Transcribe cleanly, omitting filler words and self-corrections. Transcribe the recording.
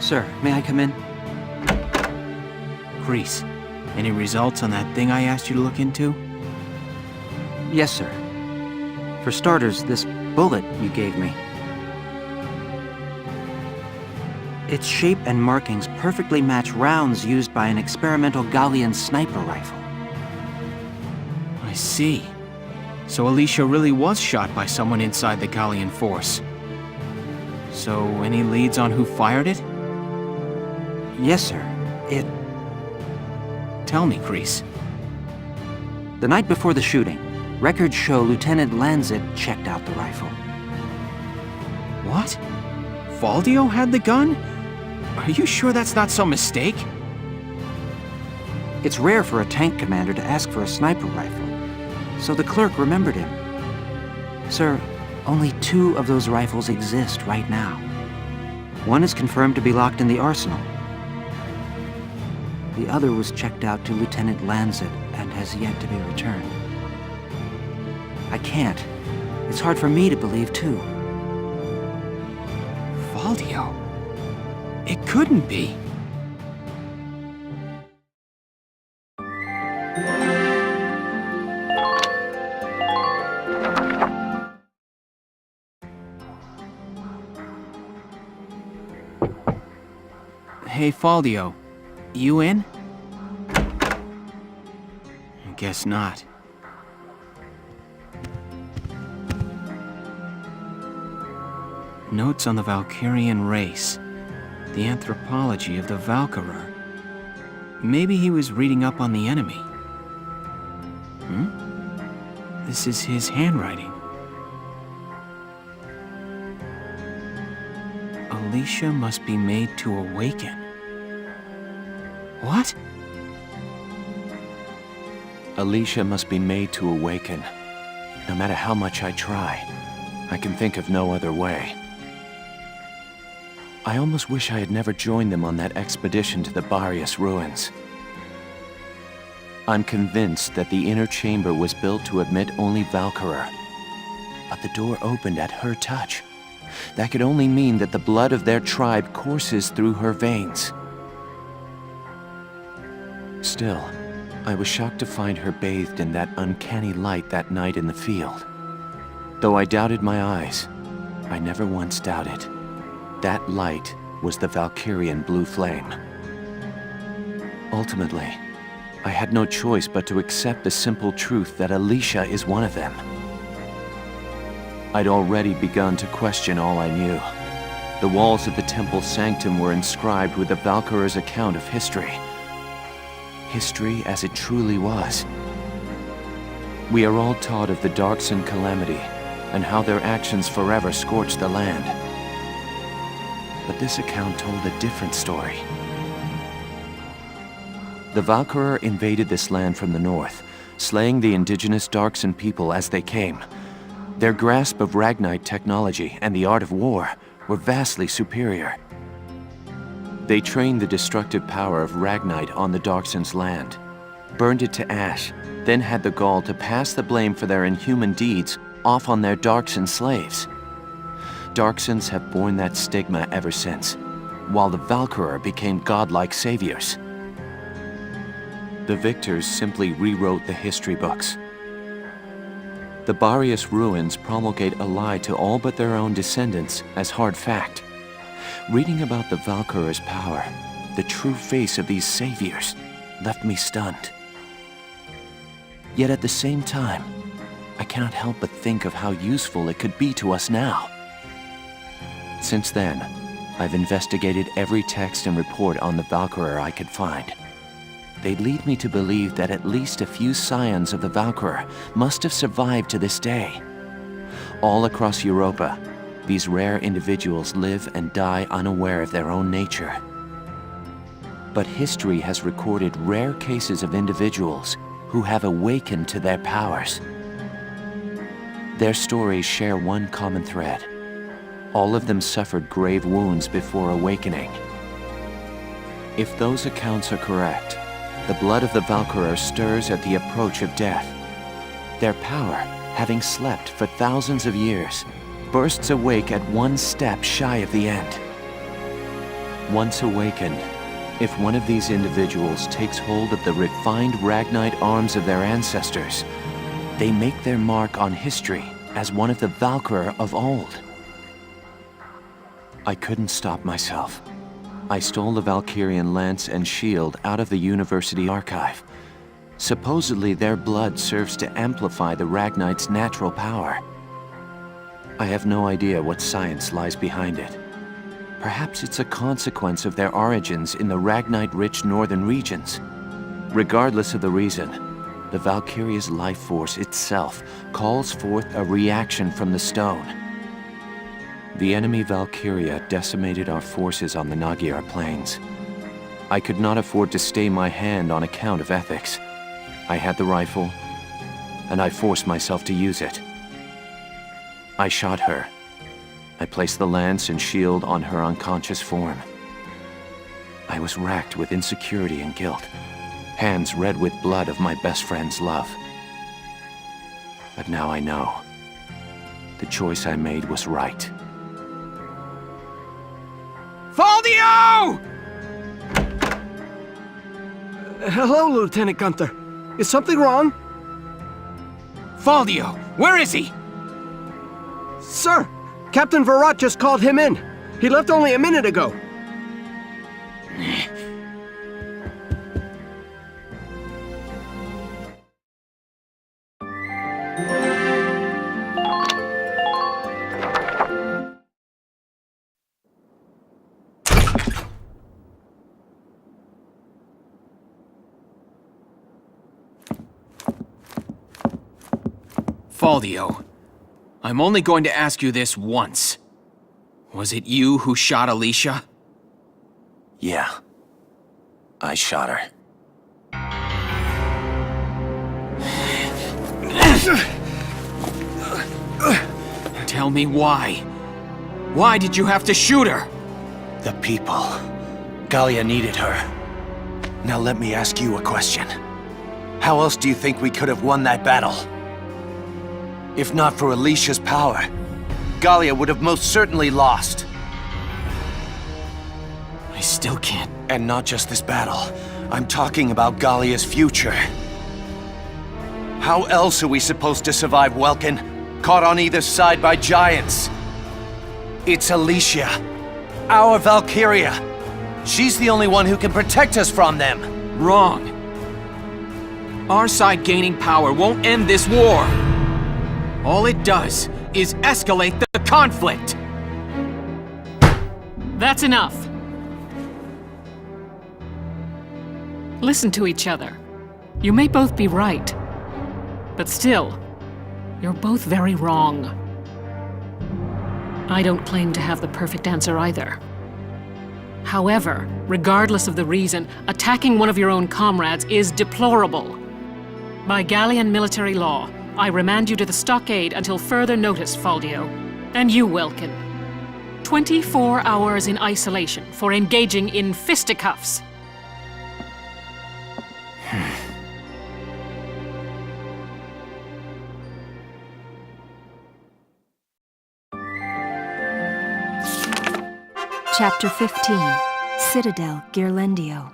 Sir, may I come in? Kreese, any results on that thing I asked you to look into? Yes, sir. For starters, this bullet you gave me. Its shape and markings perfectly match rounds used by an experimental Gallian sniper rifle. I see. So Alicia really was shot by someone inside the Gallian force. So, any leads on who fired it? Yes, sir. Tell me, Kreese. The night before the shooting, records show Lieutenant Lanzet checked out the rifle. What? Valdio had the gun? Are you sure that's not some mistake? It's rare for a tank commander to ask for a sniper rifle, so the clerk remembered him. Sir, only 2 of those rifles exist right now. One is confirmed to be locked in the arsenal. The other was checked out to Lieutenant Lanzet and has yet to be returned. I can't. It's hard for me to believe, too. Valdio? It couldn't be. Hey, Valdio. You in? I guess not. Notes on the Valkyrian race. The anthropology of the Valkyrer. Maybe he was reading up on the enemy. This is his handwriting. Alicia must be made to awaken. What? Alicia must be made to awaken. No matter how much I try, I can think of no other way. I almost wish I had never joined them on that expedition to the Barius ruins. I'm convinced that the inner chamber was built to admit only Valkyria. But the door opened at her touch. That could only mean that the blood of their tribe courses through her veins. Still, I was shocked to find her bathed in that uncanny light that night in the field. Though I doubted my eyes, I never once doubted. That light was the Valkyrian blue flame. Ultimately, I had no choice but to accept the simple truth that Alicia is one of them. I'd already begun to question all I knew. The walls of the temple sanctum were inscribed with the Valkyrier's account of history. History as it truly was. We are all taught of the Darkson calamity and how their actions forever scorched the land. But this account told a different story. The Valkyria invaded this land from the north, slaying the indigenous Darkson people as they came. Their grasp of Ragnite technology and the art of war were vastly superior. They trained the destructive power of Ragnite on the Darkson's land, burned it to ash, then had the gall to pass the blame for their inhuman deeds off on their Darkson slaves. Darksons have borne that stigma ever since, while the Valkyria became godlike saviors. The victors simply rewrote the history books. The Barius ruins promulgate a lie to all but their own descendants as hard fact. Reading about the Valkyria's power, the true face of these saviors, left me stunned. Yet at the same time, I cannot help but think of how useful it could be to us now. Since then, I've investigated every text and report on the Valkyria I could find. They lead me to believe that at least a few scions of the Valkyria must have survived to this day. All across Europa, these rare individuals live and die unaware of their own nature. But history has recorded rare cases of individuals who have awakened to their powers. Their stories share one common thread. All of them suffered grave wounds before awakening. If those accounts are correct, The blood of the Valkyria stirs at the approach of death. Their power, having slept for thousands of years, bursts awake at one step shy of the end. Once awakened, if one of these individuals takes hold of the refined Ragnite arms of their ancestors, they make their mark on history as one of the Valkyria of old. I couldn't stop myself. I stole the Valkyrian lance and shield out of the university archive. Supposedly their blood serves to amplify the Ragnite's natural power. I have no idea what science lies behind it. Perhaps it's a consequence of their origins in the Ragnite-rich northern regions. Regardless of the reason, the Valkyria's life force itself calls forth a reaction from the stone. The enemy Valkyria decimated our forces on the Magyar plains. I could not afford to stay my hand on account of ethics. I had the rifle, and I forced myself to use it. I shot her. I placed the lance and shield on her unconscious form. I was racked with insecurity and guilt, hands red with blood of my best friend's love. But now I know. The choice I made was right. Faldio! Hello, Lieutenant Gunther. Is something wrong? Faldio, where is he? Sir, Captain Virat just called him in. He left only a minute ago. Faldio, I'm only going to ask you this once. Was it you who shot Alicia? Yeah. I shot her. Tell me why. Why did you have to shoot her? The people. Gallia needed her. Now let me ask you a question. How else do you think we could have won that battle? If not for Alicia's power, Gallia would have most certainly lost. I still can't. And not just this battle. I'm talking about Gallia's future. How else are we supposed to survive Welkin, caught on either side by giants? It's Alicia, our Valkyria. She's the only one who can protect us from them. Wrong. Our side gaining power won't end this war. All it does is escalate the conflict. That's enough. Listen to each other. You may both be right, but still, you're both very wrong. I don't claim to have the perfect answer either. However, regardless of the reason, attacking one of your own comrades is deplorable. By Gallian military law, I remand you to the stockade until further notice, Faldio. And you, Welkin. 24 hours in isolation for engaging in fisticuffs. Chapter 15, Citadel Ghirlandaio.